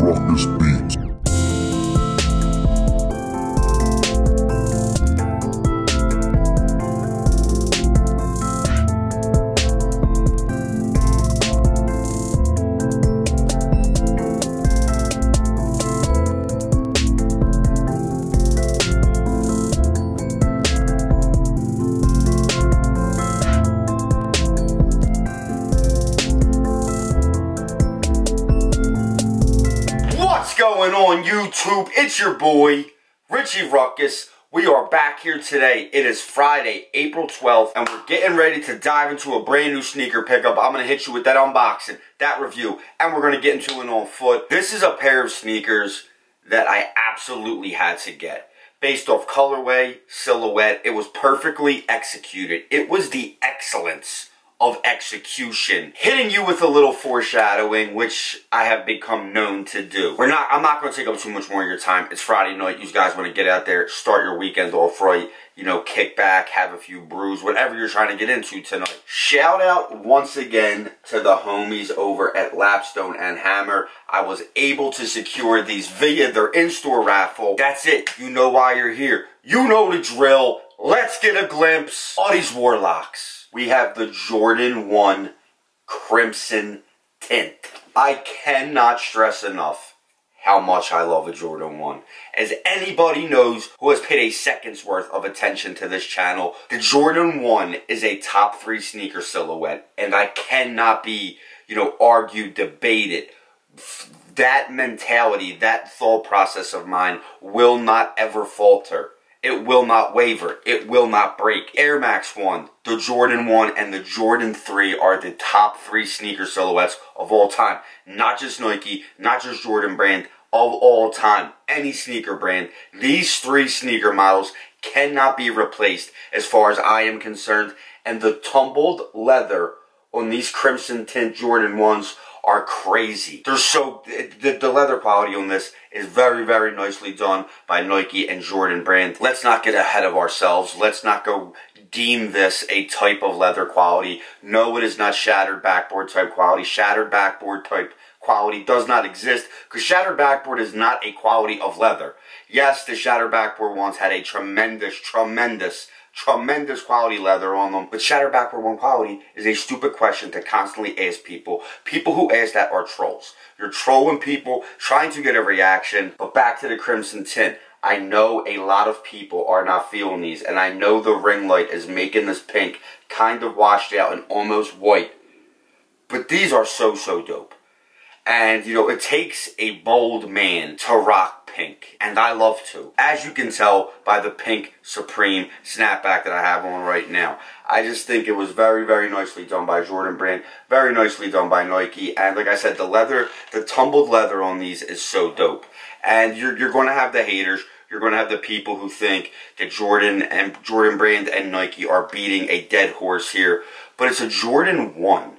Ruckus Beats. What's going on YouTube? It's your boy, Richie Ruckus. We are back here today. It is Friday, April 12th, and we're getting ready to dive into a brand new sneaker pickup. I'm going to hit you with that unboxing, that review, and we're going to get into it on foot. This is a pair of sneakers that I absolutely had to get. Based off colorway, silhouette, it was perfectly executed. It was the excellence of execution, hitting you with a little foreshadowing, which I have become known to do. I'm not going to take up too much more of your time. It's Friday night. You guys want to get out there, start your weekend off right, you know, kick back, have a few brews, whatever you're trying to get into tonight. Shout out once again to the homies over at Lapstone Hammer. I was able to secure these via their in-store raffle. That's it. You know why you're here. You know the drill. Let's get a glimpse of these warlocks. We have the Jordan 1 Crimson Tint. I cannot stress enough how much I love a Jordan 1. As anybody knows who has paid a second's worth of attention to this channel, the Jordan 1 is a top 3 sneaker silhouette. And I cannot be, argued, debated. That mentality, that thought process of mine will not ever falter. It will not waver. It will not break. Air Max 1, the Jordan 1, and the Jordan 3 are the top 3 sneaker silhouettes of all time. Not just Nike, not just Jordan brand, of all time. Any sneaker brand. These 3 sneaker models cannot be replaced as far as I am concerned. And the tumbled leather on these Crimson Tint Jordan 1s are crazy. They're so, the leather quality on this is very, very nicely done by Nike and Jordan brand. Let's not get ahead of ourselves. Let's not go deem this a type of leather quality. No, it is not shattered backboard type quality. Shattered backboard type quality does not exist because shattered backboard is not a quality of leather. Yes, the shattered backboard ones had a tremendous quality leather on them. But shattered backboard one quality is a stupid question to constantly ask people. People who ask that are trolls. You're trolling people, trying to get a reaction. But back to the Crimson Tint. I know a lot of people are not feeling these. And I know the ring light is making this pink kind of washed out and almost white. But these are so dope. And, it takes a bold man to rock pink. And I love to. As you can tell by the pink Supreme snapback that I have on right now. I just think it was very, very nicely done by Jordan brand. Very nicely done by Nike. And like I said, the leather, the tumbled leather on these is so dope. And you're going to have the haters. You're going to have the people who think that Jordan brand and Nike are beating a dead horse here. But it's a Jordan 1.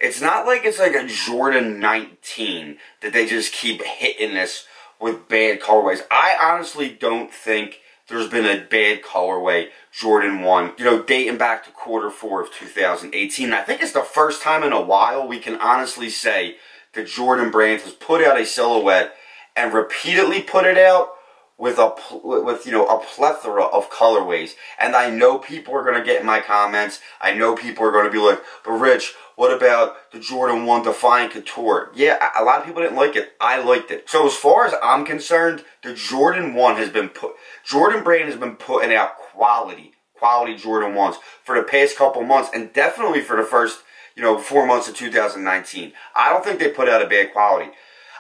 It's not like it's like a Jordan 19 that they just keep hitting this with bad colorways. I honestly don't think there's been a bad colorway Jordan 1, dating back to Q4 of 2018. I think it's the first time in a while we can honestly say that Jordan brand has put out a silhouette and repeatedly put it out with a plethora of colorways. And I know people are going to get in my comments. I know people are going to be like, but Rich, what about the Jordan 1 Defiant Couture? Yeah, a lot of people didn't like it. I liked it. So as far as I'm concerned, the Jordan 1 has been Jordan brand has been putting out quality Jordan 1s for the past couple months, and definitely for the first, 4 months of 2019. I don't think they put out a bad quality.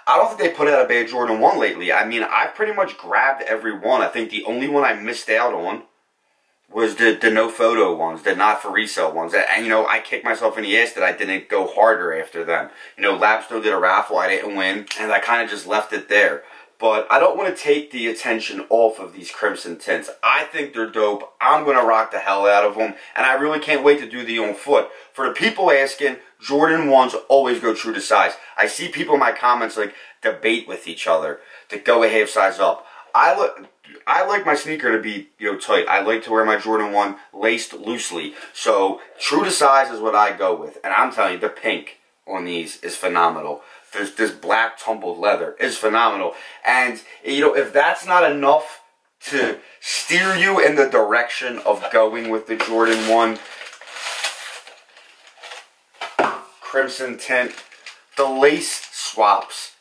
I don't think they put out a bad Jordan 1 lately. I mean, I've pretty much grabbed every one. I think the only one I missed out on was the no photo ones, the not for resale ones. And, I kicked myself in the ass that I didn't go harder after them. Lapstone did a raffle, I didn't win, and I kind of just left it there. But I don't want to take the attention off of these Crimson Tints. I think they're dope. I'm going to rock the hell out of them. And I really can't wait to do the on foot. For the people asking, Jordan 1s always go true to size. I see people in my comments debate with each other to go a half size up. I like my sneaker to be, tight. I like to wear my Jordan 1 laced loosely. So, true to size is what I go with. And I'm telling you, the pink on these is phenomenal. this black tumbled leather is phenomenal. And, you know, if that's not enough to steer you in the direction of going with the Jordan 1 Crimson Tint, the lace swaps,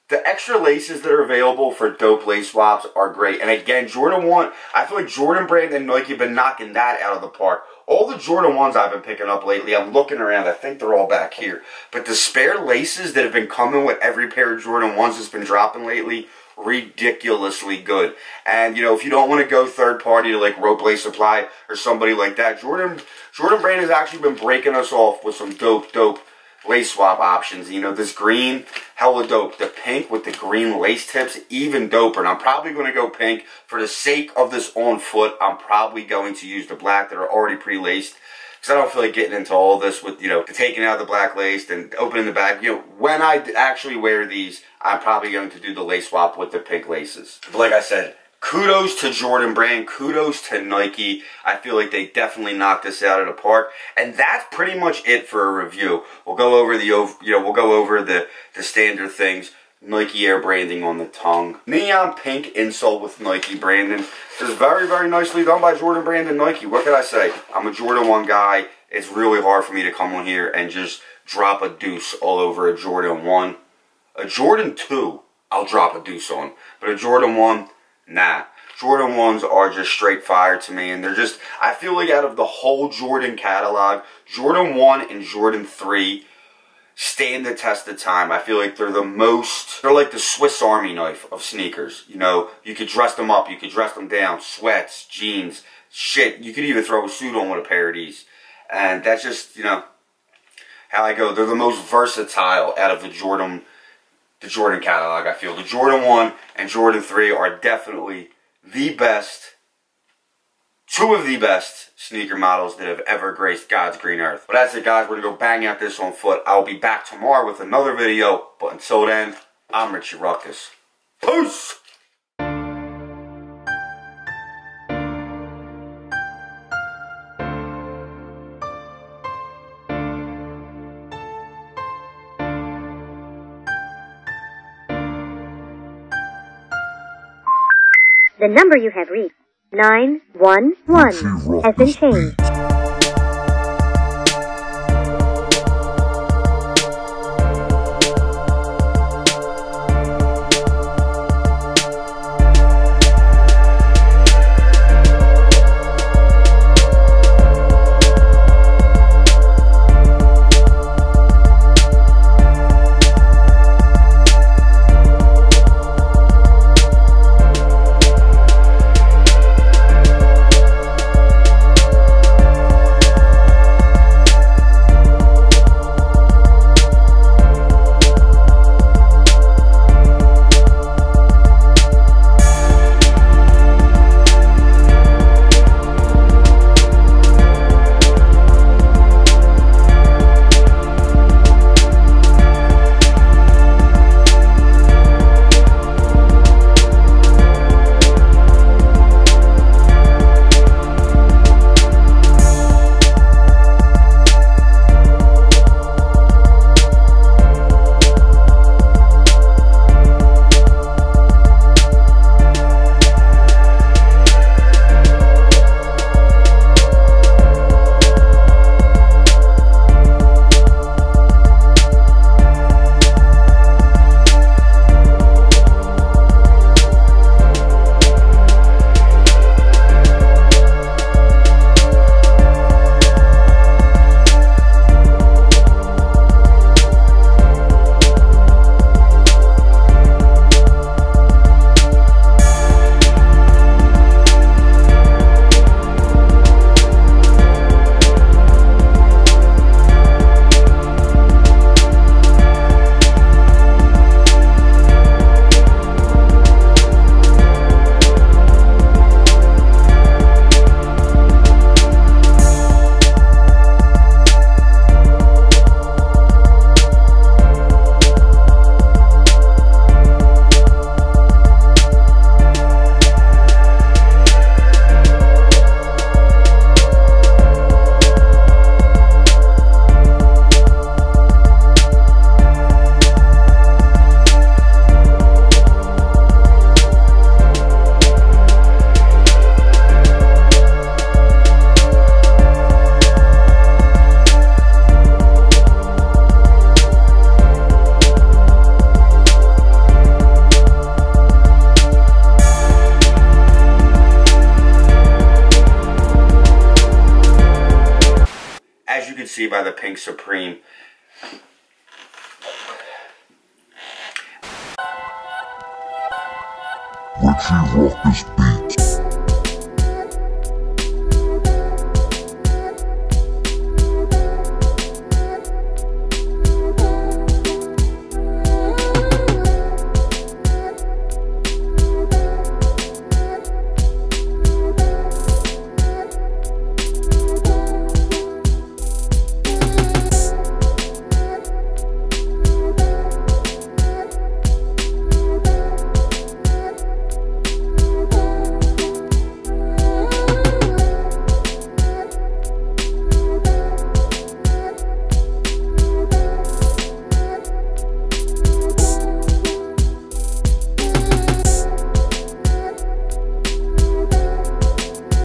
the extra laces that are available for dope lace swaps are great. And again, Jordan 1, I feel like Jordan Brand and Nike have been knocking that out of the park. All the Jordan 1s I've been picking up lately, I'm looking around, I think they're all back here. But the spare laces that have been coming with every pair of Jordan 1s that's been dropping lately, ridiculously good. And, you know, if you don't want to go third party to like Rope Lace Supply or somebody like that, Jordan Brand has actually been breaking us off with some dope lace swap options. You know, this green, hella dope. The pink with the green lace tips, even doper. And I'm probably going to go pink. For the sake of this on foot, I'm probably going to use the black that are already pre-laced. Because I don't feel like getting into all this with, you know, taking out the black lace and opening the back. You know, when I actually wear these, I'm probably going to do the lace swap with the pink laces. But like I said, kudos to Jordan Brand, kudos to Nike. I feel like they definitely knocked this out of the park, and that's pretty much it for a review. We'll go over the standard things. Nike Air branding on the tongue, neon pink insole with Nike branding. This is very, very nicely done by Jordan Brand and Nike. What can I say? I'm a Jordan 1 guy. It's really hard for me to come on here and just drop a deuce all over a Jordan 1. A Jordan 2, I'll drop a deuce on, but a Jordan 1, nah. Jordan 1s are just straight fire to me, and they're just, I feel like out of the whole Jordan catalog, Jordan 1 and Jordan 3 stand the test of time. I feel like they're like the Swiss Army knife of sneakers. You know, you could dress them up, you could dress them down, sweats, jeans, shit. You could even throw a suit on with a pair of these. And that's just, you know, how I go. They're the most versatile out of the Jordan catalog, I feel. The Jordan 1 and Jordan 3 are definitely the best, two of the best sneaker models that have ever graced God's green earth. But that's it, guys. We're going to go bang out this on foot. I'll be back tomorrow with another video. But until then, I'm Richie Ruckus. Peace! The number you have reached, 911, has been changed. see by the Pink Supreme. Richie Rock is